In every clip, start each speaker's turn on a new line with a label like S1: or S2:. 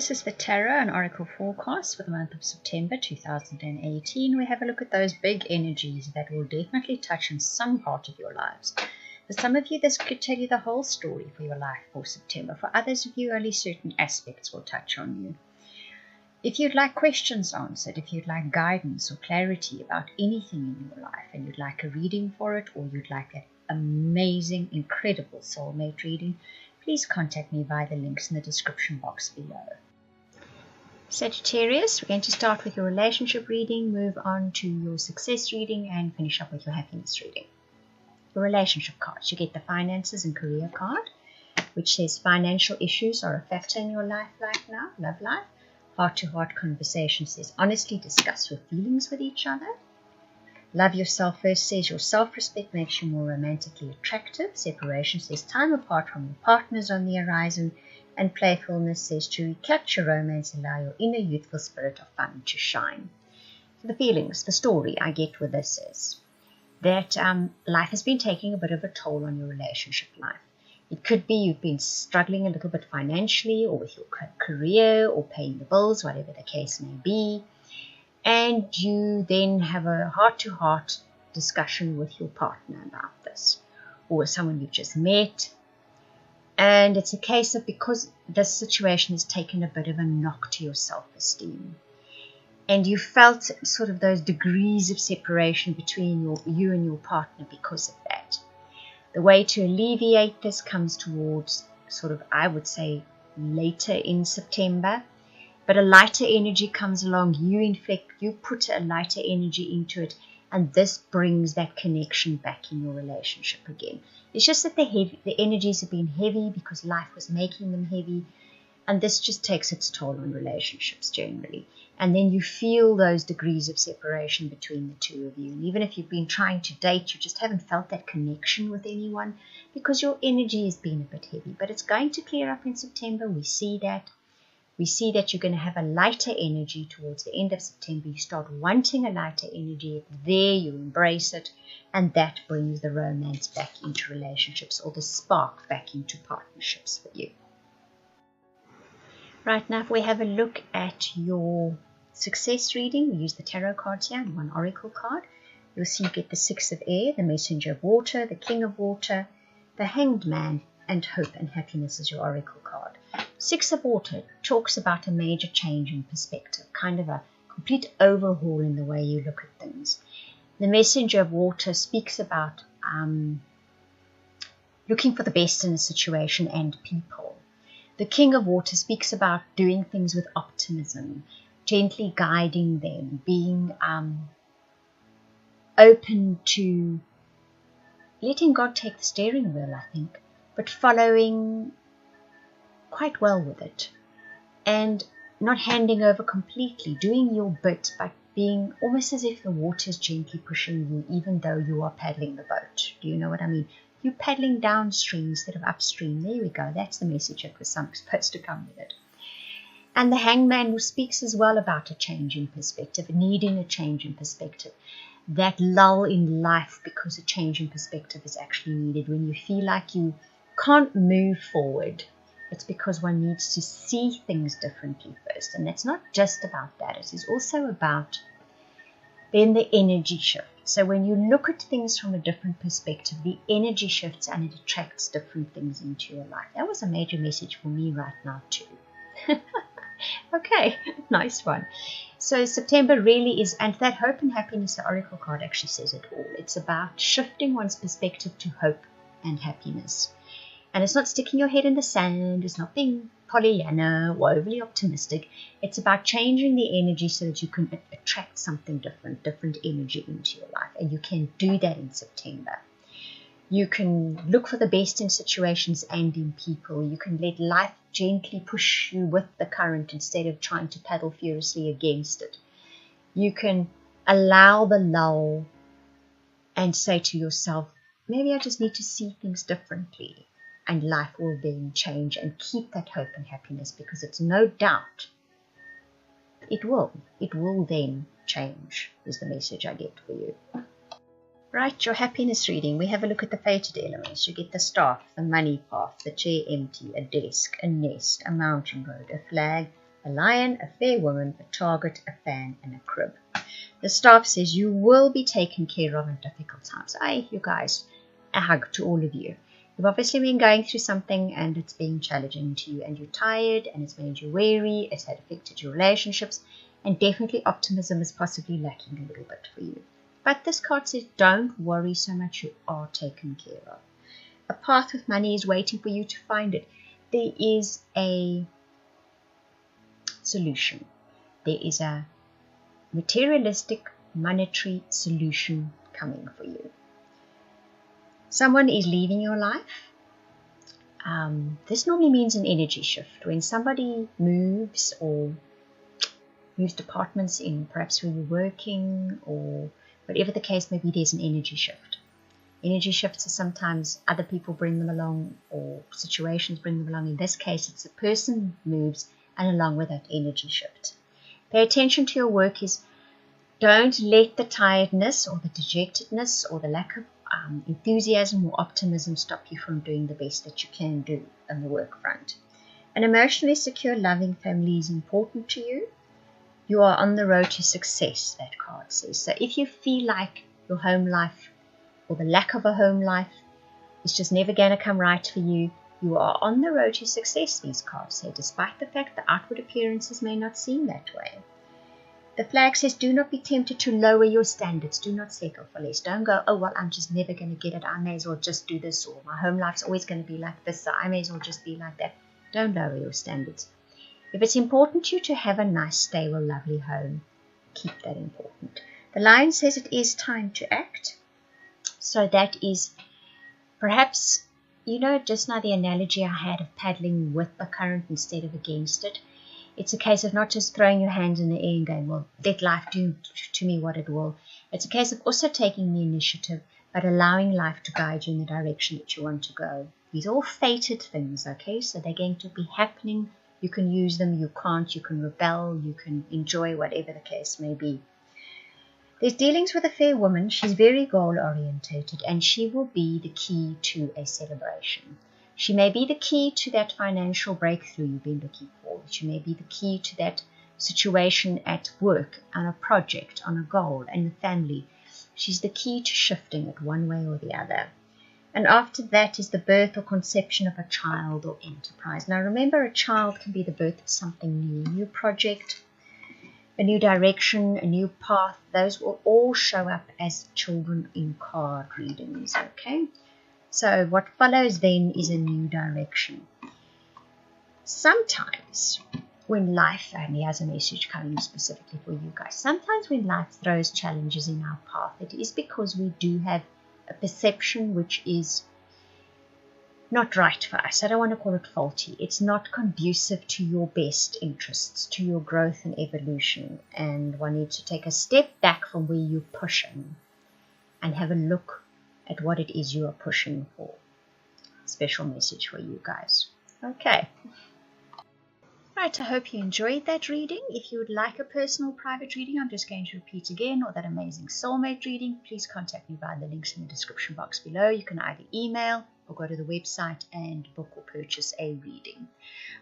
S1: This is the Tarot and Oracle forecast for the month of September 2018. We have a look at those big energies that will definitely touch on some part of your lives. For some of you, this could tell you the whole story for your life for September. For others of you, only certain aspects will touch on you. If you'd like questions answered, if you'd like guidance or clarity about anything in your life, and you'd like a reading for it, or you'd like an amazing, incredible soulmate reading, please contact me via the links in the description box below. Sagittarius, we're going to start with your relationship reading, move on to your success reading, and finish up with your happiness reading. Your relationship cards, you get the finances and career card, which says financial issues are a factor in your life right now, love life. Heart-to-heart conversation says honestly discuss your feelings with each other. Love yourself first says your self-respect makes you more romantically attractive. Separation says time apart from your partners on the horizon. And playfulness says to recapture romance, allow your inner youthful spirit of fun to shine. So the feelings, the story I get with this is that life has been taking a bit of a toll on your relationship life. It could be you've been struggling a little bit financially or with your career or paying the bills, whatever the case may be. And you then have a heart-to-heart discussion with your partner about this, or with someone you've just met. And it's a case of because this situation has taken a bit of a knock to your self-esteem. And you felt sort of those degrees of separation between you and your partner because of that. The way to alleviate this comes towards sort of, I would say, later in September. But a lighter energy comes along. You put a lighter energy into it. And this brings that connection back in your relationship again. It's just that the energies have been heavy because life was making them heavy. And this just takes its toll on relationships generally. And then you feel those degrees of separation between the two of you. And even if you've been trying to date, you just haven't felt that connection with anyone because your energy has been a bit heavy. But it's going to clear up in September. We see that. We see that you're going to have a lighter energy towards the end of September. You start wanting a lighter energy. It's there, you embrace it. And that brings the romance back into relationships or the spark back into partnerships for you. Right now, if we have a look at your success reading, we use the tarot cards here and one oracle card. You'll see you get the Six of Air, the Messenger of Water, the King of Water, the Hanged Man, and Hope and Happiness is your oracle card. Six of Water talks about a major change in perspective, kind of a complete overhaul in the way you look at things. The Messenger of Water speaks about looking for the best in a situation and people. The King of Water speaks about doing things with optimism, gently guiding them, being open to letting God take the steering wheel, I think, but following quite well with it and not handing over completely, doing your bit, but being almost as if the water is gently pushing you even though you are paddling the boat. Do you know what I mean? You're paddling downstream instead of upstream. There we go. That's the message that was supposed to come with it. And the Hangman speaks as well about a change in perspective, needing a change in perspective. That lull in life because a change in perspective is actually needed. When you feel like you can't move forward, it's because one needs to see things differently first. And that's not just about that. It is also about then the energy shift. So when you look at things from a different perspective, the energy shifts and it attracts different things into your life. That was a major message for me right now too. Okay, nice one. So September really is, and that Hope and Happiness, the Oracle card actually says it all. It's about shifting one's perspective to hope and happiness. And it's not sticking your head in the sand. It's not being Pollyanna or overly optimistic. It's about changing the energy so that you can attract something different energy into your life. And you can do that in September. You can look for the best in situations and in people. You can let life gently push you with the current instead of trying to paddle furiously against it. You can allow the lull and say to yourself, maybe I just need to see things differently. And life will then change, and keep that hope and happiness because it's no doubt it will then change is the message I get for you. Right, your happiness reading. We have a look at the fated elements. You get the staff, the money path, the chair empty, a desk, a nest, a mountain road, a flag, a lion, a fair woman, a target, a fan, and a crib. The staff says you will be taken care of in difficult times. You guys, a hug to all of you. You've obviously been going through something and it's been challenging to you, and you're tired and it's made you weary, it had affected your relationships, and definitely optimism is possibly lacking a little bit for you. But this card says don't worry so much, you are taken care of. A path with money is waiting for you to find it. There is a solution. There is a materialistic monetary solution coming for you. Someone is leaving your life. This normally means an energy shift. When somebody moves or moves departments in perhaps where you're working or whatever the case may be, there's an energy shift. Energy shifts are sometimes other people bring them along or situations bring them along. In this case, it's a person moves and along with that energy shift. Pay attention to your work. Don't let the tiredness or the dejectedness or the lack of enthusiasm or optimism stop you from doing the best that you can do on the work front. An emotionally secure, loving family is important to you. You are on the road to success, that card says. So if you feel like your home life or the lack of a home life is just never going to come right for you, you are on the road to success, these cards say, despite the fact the outward appearances may not seem that way. The flag says do not be tempted to lower your standards. Do not settle for less. Don't go, oh, well, I'm just never going to get it. I may as well just do this, or my home life's always going to be like this, so I may as well just be like that. Don't lower your standards. If it's important to you to have a nice, stable, lovely home, keep that important. The lion says it is time to act. So that is perhaps, just now the analogy I had of paddling with the current instead of against it. It's a case of not just throwing your hands in the air and going, well, let life do to me what it will. It's a case of also taking the initiative, but allowing life to guide you in the direction that you want to go. These are all fated things, okay? So they're going to be happening. You can use them, you can't, you can rebel, you can enjoy, whatever the case may be. There's dealings with a fair woman. She's very goal-orientated, and she will be the key to a celebration. She may be the key to that financial breakthrough you've been looking for. She may be the key to that situation at work, on a project, on a goal, and the family. She's the key to shifting it one way or the other. And after that is the birth or conception of a child or enterprise. Now remember, a child can be the birth of something new, a new project, a new direction, a new path. Those will all show up as children in card readings, okay? So what follows then is a new direction. Sometimes when life, and he has a message coming specifically for you guys, sometimes when life throws challenges in our path, it is because we do have a perception which is not right for us. I don't want to call it faulty. It's not conducive to your best interests, to your growth and evolution. And one needs to take a step back from where you're pushing and have a look at what it is you are pushing for. Special message for you guys. Okay. Right, I hope you enjoyed that reading. If you would like a personal private reading, I'm just going to repeat again, or that amazing soulmate reading, please contact me via the links in the description box below. You can either email or go to the website and book or purchase a reading.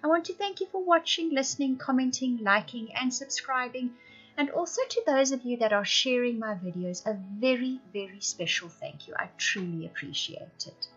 S1: I want to thank you for watching, listening, commenting, liking, and subscribing. And also to those of you that are sharing my videos, a very, very special thank you. I truly appreciate it.